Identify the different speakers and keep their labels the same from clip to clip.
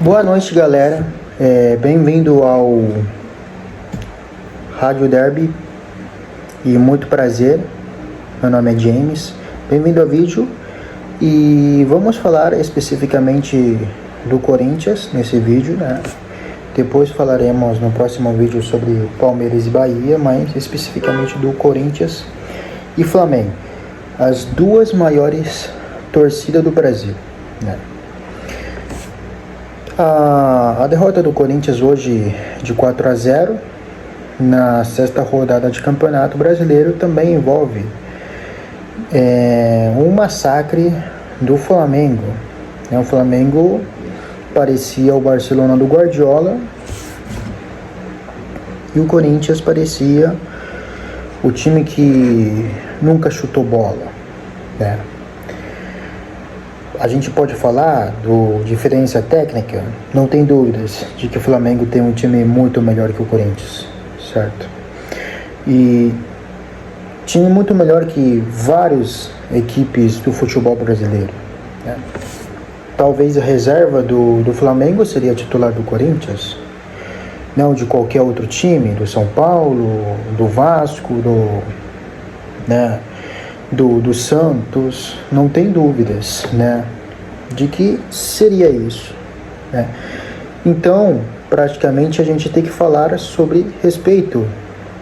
Speaker 1: Boa noite, galera. Bem-vindo ao Rádio Derby e muito prazer. Meu nome é James. Bem-vindo ao vídeo e vamos falar especificamente do Corinthians nesse vídeo, né? Depois falaremos no próximo vídeo sobre Palmeiras e Bahia, mas especificamente do Corinthians e Flamengo, as duas maiores torcidas do Brasil, né? A derrota do Corinthians hoje de 4-0 na sexta rodada de Campeonato Brasileiro também envolve um massacre do Flamengo. O Flamengo parecia o Barcelona do Guardiola e o Corinthians parecia o time que nunca chutou bola, né? A gente pode falar do diferença técnica, não tem dúvidas de que o Flamengo tem um time muito melhor que o Corinthians, certo? E time muito melhor que várias equipes do futebol brasileiro, né? Talvez a reserva do Flamengo seria titular do Corinthians, não de qualquer outro time, do São Paulo, do Vasco, do Santos, não tem dúvidas, né, de que seria isso, né? Então, praticamente a gente tem que falar sobre respeito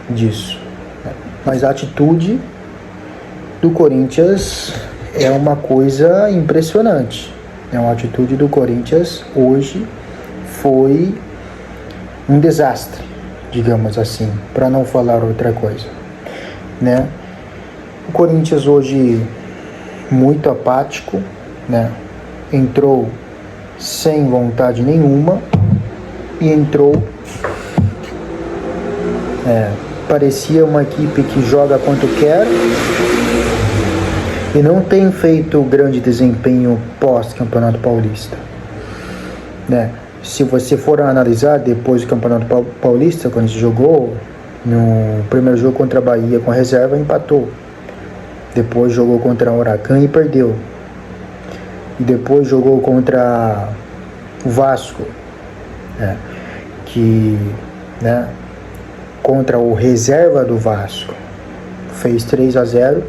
Speaker 1: disso, né? Mas a atitude do Corinthians é uma coisa impressionante. A atitude do Corinthians hoje foi um desastre, digamos assim, para não falar outra coisa, né? O Corinthians hoje muito apático, né? Entrou sem vontade nenhuma e entrou, parecia uma equipe que joga quanto quer e não tem feito grande desempenho pós-Campeonato Paulista, né? Se você for analisar depois do Campeonato Paulista, quando a gente jogou no primeiro jogo contra a Bahia com a reserva, empatou. Depois jogou contra o Huracan e perdeu. E depois jogou contra o Vasco, contra o reserva do Vasco, fez 3-0.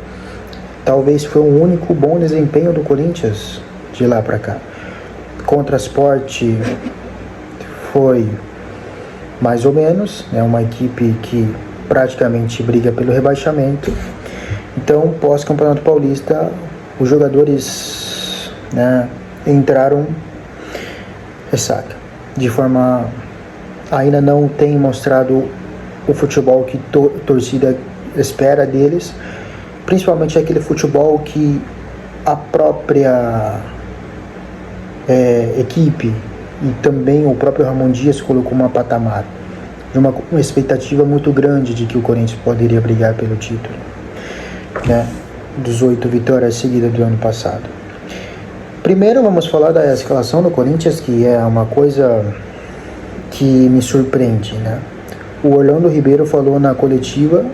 Speaker 1: Talvez foi o único bom desempenho do Corinthians de lá para cá. Contra a Sport foi mais ou menos, uma equipe que praticamente briga pelo rebaixamento. Então, pós-Campeonato Paulista, os jogadores, entraram ressaca, de forma ainda não tem mostrado o futebol que torcida espera deles, principalmente aquele futebol que a própria equipe e também o próprio Ramon Dias colocou uma patamar, de uma expectativa muito grande de que o Corinthians poderia brigar pelo título, dos 8 vitórias seguidas do ano passado. Primeiro vamos falar da escalação do Corinthians, que é uma coisa que me surpreende, né? O Orlando Ribeiro falou na coletiva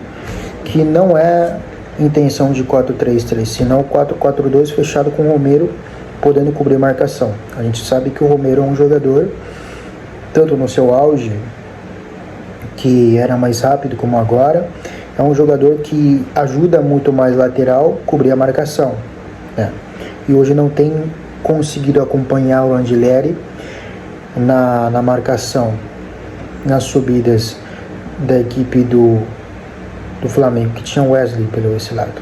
Speaker 1: que não é intenção de 4-3-3, senão 4-4-2 fechado com o Romero podendo cobrir marcação. A gente sabe que o Romero é um jogador, tanto no seu auge, que era mais rápido como agora, é um jogador que ajuda muito mais lateral cobrir a marcação, né? E hoje não tem conseguido acompanhar o Angileri na marcação, nas subidas da equipe do Flamengo, que tinha Wesley pelo esse lado.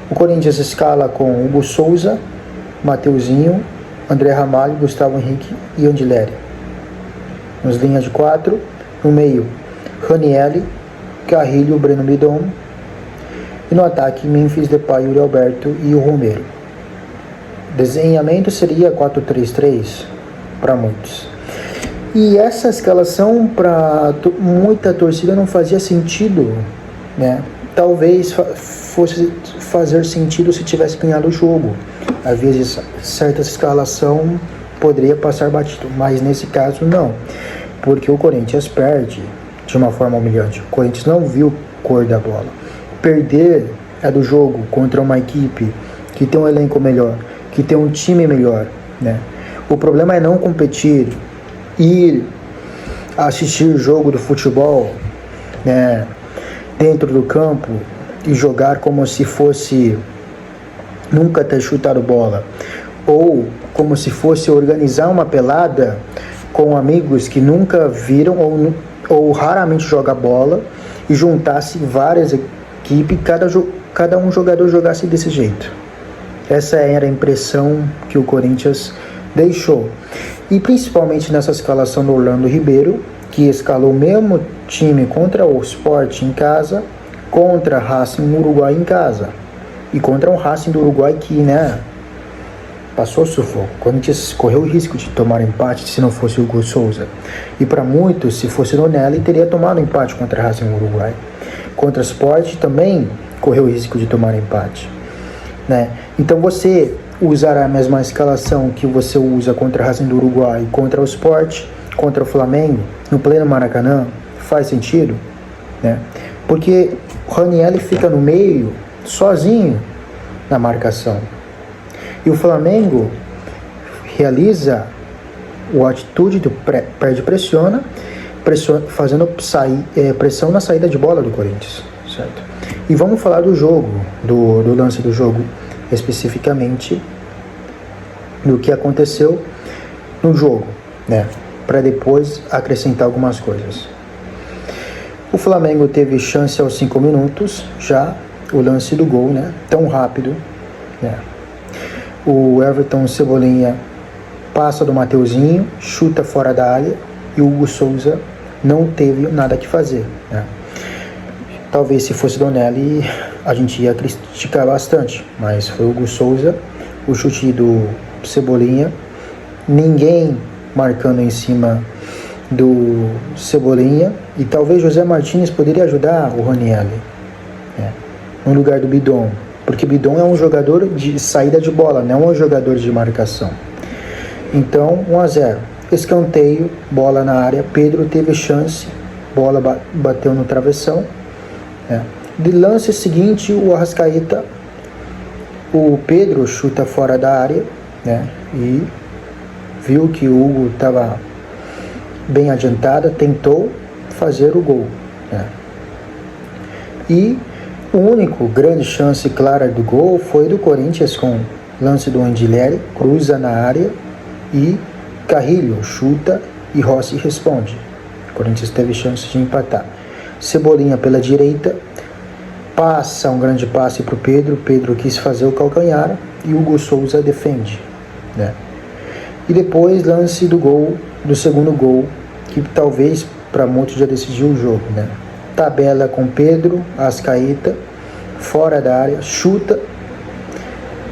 Speaker 1: O Corinthians escala com Hugo Souza, Mateuzinho, André Ramalho, Gustavo Henrique e Angileri. Nas linhas de 4, no meio, Ranieri, Carrilho, Breno Bidon, e no ataque, Memphis Depay, Yuri Alberto e o Romero. Desenhamento seria 4-3-3 para muitos. E essa escalação para muita torcida não fazia sentido, né? Talvez fosse fazer sentido se tivesse ganhado o jogo. Às vezes, certa escalação poderia passar batido, mas nesse caso não, porque o Corinthians perde de uma forma humilhante. O Corinthians não viu cor da bola. Perder é do jogo contra uma equipe que tem um elenco melhor, que tem um time melhor, né? O problema é não competir, ir assistir o jogo do futebol, né, dentro do campo e jogar como se fosse nunca ter chutado bola, ou como se fosse organizar uma pelada com amigos que nunca viram ou raramente joga bola e juntasse várias equipes, cada um jogador jogasse desse jeito. Essa era a impressão que o Corinthians deixou. E principalmente nessa escalação do Orlando Ribeiro, que escalou o mesmo time contra o Sport em casa, contra a Racing Uruguai em casa. E contra um Racing do Uruguai que, né, passou sufoco. O Corinthians correu o risco de tomar empate se não fosse o Hugo Souza. E para muitos, se fosse o Nelly, teria tomado empate contra a Racing Uruguai. Contra o Sport também correu o risco de tomar empate, né? Então você usar a mesma escalação que você usa contra a Racing do Uruguai, contra o Sport, contra o Flamengo, no pleno Maracanã, faz sentido, né? Porque o Ranieri fica no meio, sozinho, na marcação. E o Flamengo realiza a atitude do perde-pressiona, fazendo pressão na saída de bola do Corinthians, certo? E vamos falar do jogo, do lance do jogo, especificamente do que aconteceu no jogo, né? Para depois acrescentar algumas coisas. O Flamengo teve chance aos 5 minutos, já o lance do gol, né? Tão rápido, né? O Everton Cebolinha passa do Mateuzinho, chuta fora da área e o Hugo Souza não teve nada que fazer, né? Talvez se fosse Donelli a gente ia criticar bastante, mas foi o Hugo Souza, o chute do Cebolinha, ninguém marcando em cima do Cebolinha, e talvez José Martínez poderia ajudar o Ranieri, né, no lugar do Bidon, porque Bidon é um jogador de saída de bola, não é um jogador de marcação. Então 1-0, escanteio, bola na área, Pedro teve chance, bola bateu no travessão, né. De lance seguinte, o Arrascaeta, o Pedro chuta fora da área, né, e viu que o Hugo estava bem adiantado, tentou fazer o gol, né. E o único grande chance clara do gol foi do Corinthians com lance do Andileri, cruza na área e Carrilho chuta e Rossi responde. O Corinthians teve chance de empatar. Cebolinha pela direita, passa um grande passe para o Pedro, Pedro quis fazer o calcanhar e o Hugo Souza defende, né? E depois lance do gol, do segundo gol, que talvez para muitos já decidiu o jogo, né? Tabela com Pedro, Arrascaeta, fora da área, chuta,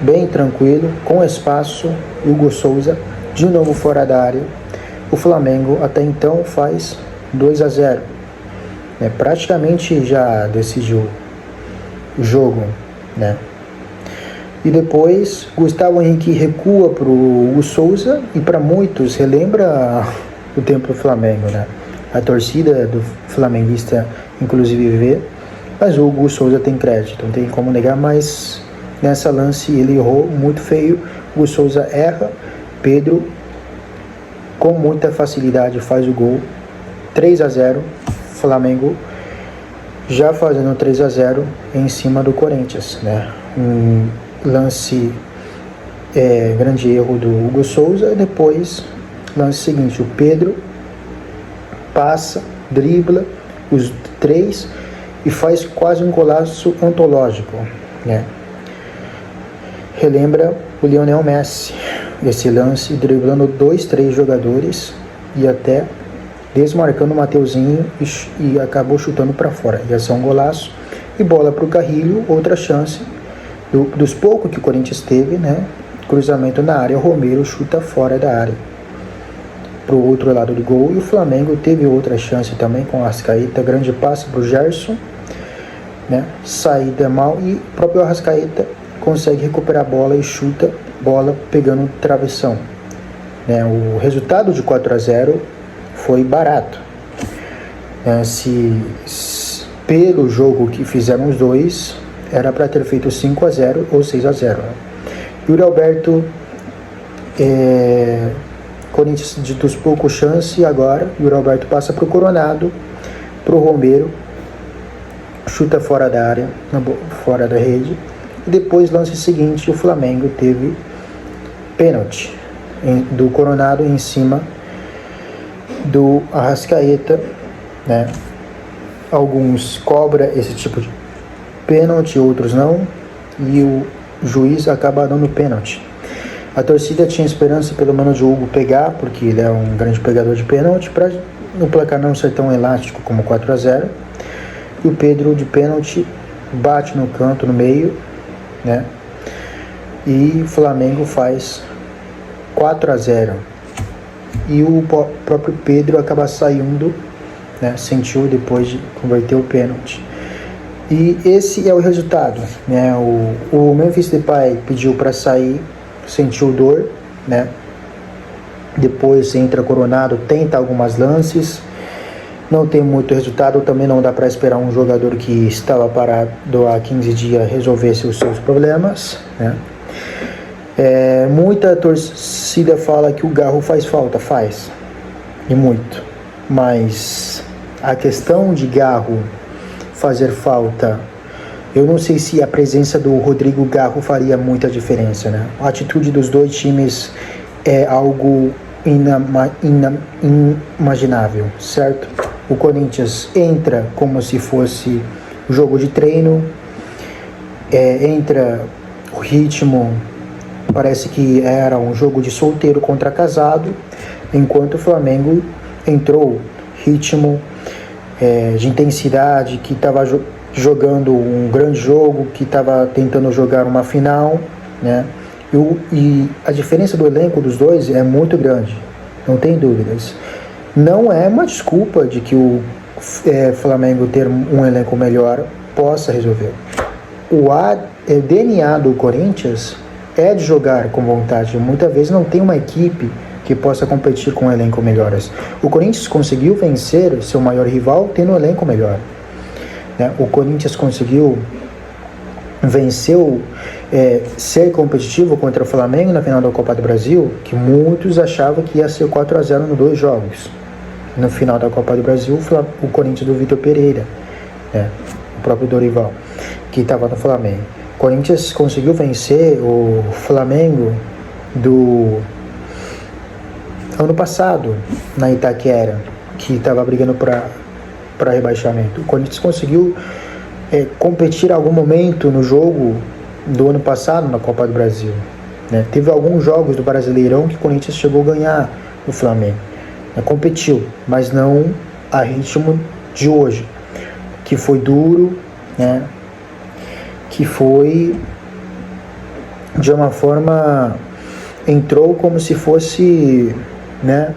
Speaker 1: bem tranquilo, com espaço, Hugo Souza, de novo fora da área. O Flamengo até então faz 2-0, né? Praticamente já decidiu o jogo, né? E depois Gustavo Henrique recua para o Hugo Souza e para muitos relembra o tempo do Flamengo, né? A torcida do flamenguista inclusive vê, mas o Hugo Souza tem crédito, não tem como negar, mas nessa lance ele errou muito feio, o Hugo Souza erra, Pedro com muita facilidade faz o gol, 3-0, Flamengo já fazendo 3-0 em cima do Corinthians, né? Um lance, grande erro do Hugo Souza. Depois, lance seguinte, o Pedro passa, dribla os 3 e faz quase um golaço ontológico, né? Relembra o Lionel Messi, esse lance, driblando 2-3 jogadores e até desmarcando o Mateuzinho e acabou chutando para fora. Ia ser um golaço. E bola para o Carrilho, outra chance dos poucos que o Corinthians teve, né? Cruzamento na área, o Romero chuta fora da área para o outro lado do gol. E o Flamengo teve outra chance também com o Arrascaeta, grande passe para o Gerson, né? Saída mal e o próprio Arrascaeta consegue recuperar a bola e chuta bola pegando o travessão, né? O resultado de 4-0 foi barato, pelo jogo que fizeram os dois, era para ter feito 5-0 ou 6-0, né? Yuri Alberto Corinthians de dos poucos chance agora, e o Roberto passa pro Coronado, pro Romero, chuta fora da área, fora da rede. E depois, lance seguinte, o Flamengo teve pênalti do Coronado em cima do Arrascaeta, né? Alguns cobra esse tipo de pênalti, outros não, e o juiz acaba dando pênalti. A torcida tinha esperança pelo menos de Hugo pegar, porque ele é um grande pegador de pênalti, para o placar não ser tão elástico como 4-0. E o Pedro de pênalti bate no canto, no meio, né? E o Flamengo faz 4-0. E o próprio Pedro acaba saindo, né? Sentiu depois de converter o pênalti. E esse é o resultado, né? O Memphis Depay pediu para sair, sentiu dor, né? Depois entra Coronado, tenta algumas lances, não tem muito resultado. Também não dá para esperar um jogador que estava parado há 15 dias resolvesse os seus problemas, né? Muita torcida fala que o Garro faz falta, faz, e muito, mas a questão de Garro fazer falta, eu não sei se a presença do Rodrigo Garro faria muita diferença, né? A atitude dos dois times é algo inimaginável, certo? O Corinthians entra como se fosse jogo de treino, entra o ritmo, parece que era um jogo de solteiro contra casado, enquanto o Flamengo entrou ritmo, de intensidade, que estava jogando um grande jogo, que estava tentando jogar uma final, né? E a diferença do elenco dos dois é muito grande, não tem dúvidas. Não é uma desculpa de que o Flamengo ter um elenco melhor possa resolver. O DNA do Corinthians é de jogar com vontade. Muitas vezes não tem uma equipe que possa competir com um elenco melhor. O Corinthians conseguiu vencer seu maior rival tendo um elenco melhor, né? O Corinthians conseguiu vencer, ser competitivo contra o Flamengo na final da Copa do Brasil, que muitos achavam que ia ser 4-0 nos 2 jogos. No final da Copa do Brasil, o Corinthians do Vitor Pereira, né? O próprio Dorival, que estava no Flamengo. O Corinthians conseguiu vencer o Flamengo do ano passado, na Itaquera, que estava brigando para rebaixamento. O Corinthians conseguiu competir em algum momento no jogo do ano passado na Copa do Brasil, né? Teve alguns jogos do Brasileirão que o Corinthians chegou a ganhar no Flamengo, né? Competiu, mas não a ritmo de hoje, que foi duro, né? Que foi de uma forma, entrou como se fosse, né,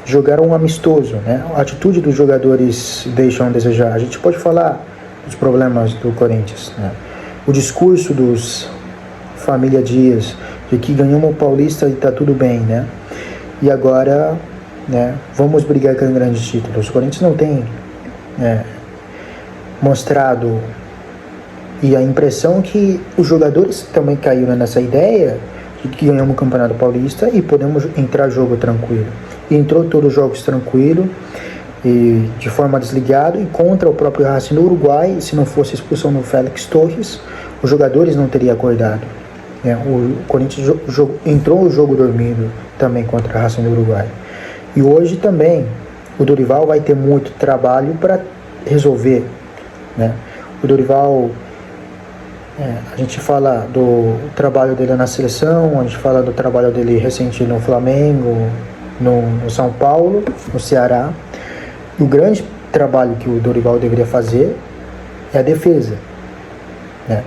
Speaker 1: jogar um amistoso, né? A atitude dos jogadores deixam a desejar. A gente pode falar dos problemas do Corinthians, né? O discurso dos família Dias de que ganhamos o Paulista e tá tudo bem, né? E agora, né, vamos brigar com grandes títulos. O Corinthians não tem mostrado, e a impressão que os jogadores também caíram nessa ideia de que ganhamos o Campeonato Paulista e podemos entrar jogo tranquilo. E entrou todos os jogos tranquilo e de forma desligada, e contra o próprio Racing no Uruguai, se não fosse a expulsão do Félix Torres, os jogadores não teriam acordado. O Corinthians entrou o jogo dormindo também contra o Racing no Uruguai. E hoje também o Dorival vai ter muito trabalho para resolver, né? O Dorival, a gente fala do trabalho dele na seleção, a gente fala do trabalho dele recente no Flamengo, no São Paulo, no Ceará. E o grande trabalho que o Dorival deveria fazer é a defesa, né?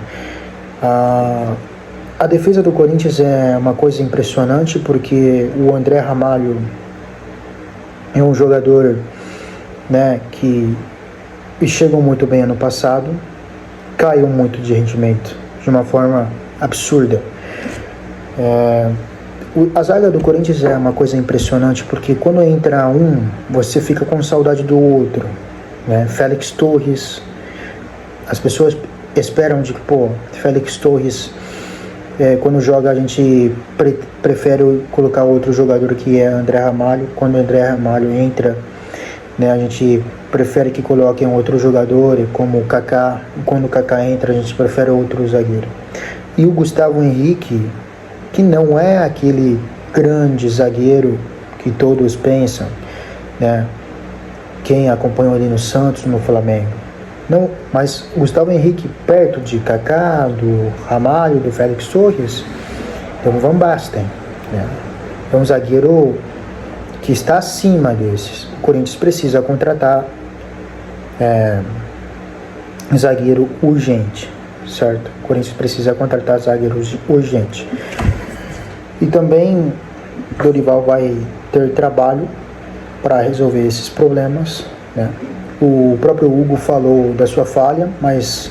Speaker 1: A defesa do Corinthians é uma coisa impressionante, porque o André Ramalho é um jogador, né, que chegou muito bem ano passado, caiu muito de rendimento de uma forma absurda. A zaga do Corinthians é uma coisa impressionante, porque quando entra um, você fica com saudade do outro, né? Félix Torres, as pessoas esperam de que, Félix Torres Quando joga a gente prefere colocar outro jogador que é André Ramalho. Quando o André Ramalho entra, né, a gente prefere que coloquem outro jogador, como o Kaká. Quando o Kaká entra, a gente prefere outro zagueiro. E o Gustavo Henrique, que não é aquele grande zagueiro que todos pensam, né? Quem acompanhou ali no Santos, no Flamengo. Não, mas Gustavo Henrique perto de Kaká, do Ramalho, do Félix Torres, então Van Basten, né? É um zagueiro que está acima desses. O Corinthians precisa contratar zagueiro urgente, certo? O Corinthians precisa contratar zagueiro urgente. E também Dorival vai ter trabalho para resolver esses problemas, né? O próprio Hugo falou da sua falha, mas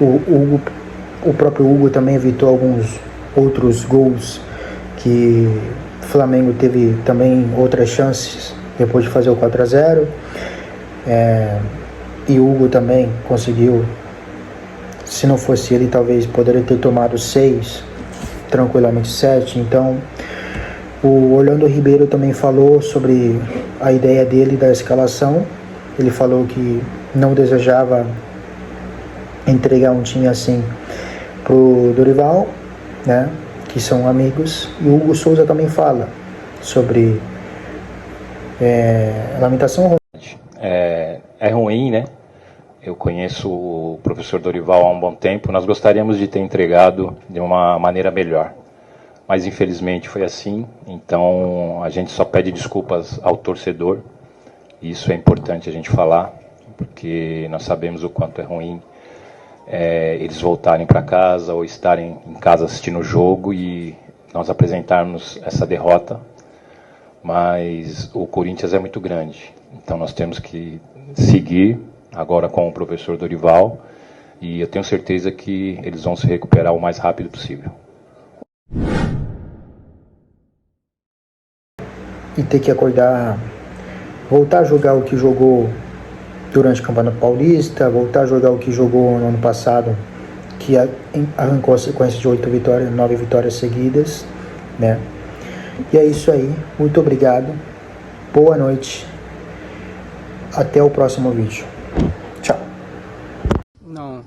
Speaker 1: o próprio Hugo também evitou alguns outros gols que o Flamengo teve também outras chances depois de fazer o 4-0. E o Hugo também conseguiu, se não fosse ele, talvez poderia ter tomado 6, tranquilamente 7. Então, o Orlando Ribeiro também falou sobre a ideia dele da escalação. Ele falou que não desejava entregar um time assim pro Dorival, né? Que são amigos. E o Hugo Souza também fala sobre lamentação ruim.
Speaker 2: É ruim, né? Eu conheço o professor Dorival há um bom tempo. Nós gostaríamos de ter entregado de uma maneira melhor, mas infelizmente foi assim. Então a gente só pede desculpas ao torcedor. Isso é importante a gente falar, porque nós sabemos o quanto é ruim eles voltarem para casa ou estarem em casa assistindo o jogo e nós apresentarmos essa derrota. Mas o Corinthians é muito grande, então nós temos que seguir agora com o professor Dorival e eu tenho certeza que eles vão se recuperar o mais rápido possível.
Speaker 1: E ter que acordar, voltar a jogar o que jogou durante o Campeonato Paulista, voltar a jogar o que jogou no ano passado, que arrancou a sequência de 9 vitórias seguidas, né? E é isso aí, muito obrigado, boa noite, até o próximo vídeo, tchau.
Speaker 3: Não,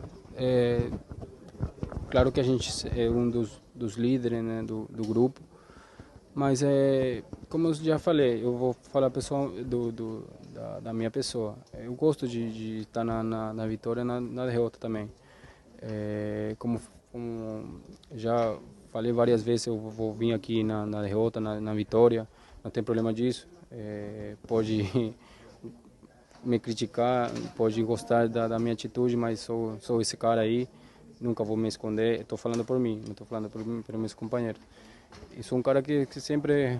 Speaker 3: claro que a gente é um dos líderes, né, do grupo, mas como eu já falei, eu vou falar pessoal da minha pessoa. Eu gosto de estar na vitória, na derrota também. Como já falei várias vezes, eu vou vir aqui na derrota, na vitória, não tem problema disso. Pode me criticar, pode gostar da minha atitude, mas sou esse cara aí, nunca vou me esconder. Estou falando por mim, não estou falando por meus companheiros. E sou um cara que sempre...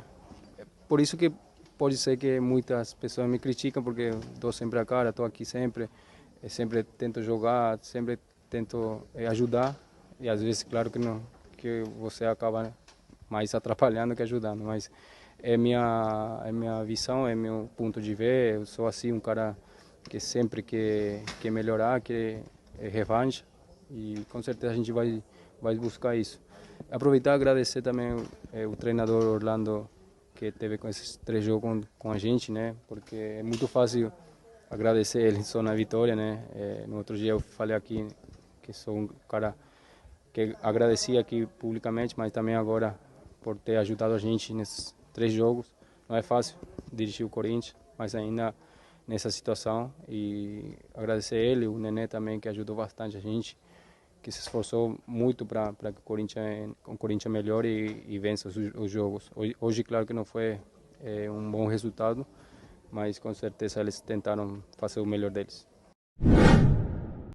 Speaker 3: Por isso que pode ser que muitas pessoas me criticam, porque eu dou sempre a cara, estou aqui sempre, sempre tento jogar, sempre tento ajudar. E às vezes, claro que você acaba mais atrapalhando que ajudando, mas é minha visão, é meu ponto de ver. Eu sou assim, um cara que sempre quer melhorar, que é revanche, e com certeza a gente vai buscar isso. Aproveitar e agradecer também o treinador Orlando, que teve com esses 3 jogos com a gente, né? Porque é muito fácil agradecer ele só na vitória, né? No outro dia eu falei aqui que sou um cara que agradecia aqui publicamente, mas também agora por ter ajudado a gente nesses 3 jogos. Não é fácil dirigir o Corinthians, mas ainda nessa situação, e agradecer ele, o Nenê também, que ajudou bastante a gente, que se esforçou muito para que o Corinthians melhore e vença os jogos. Hoje, claro que não foi um bom resultado, mas com certeza eles tentaram fazer o melhor deles.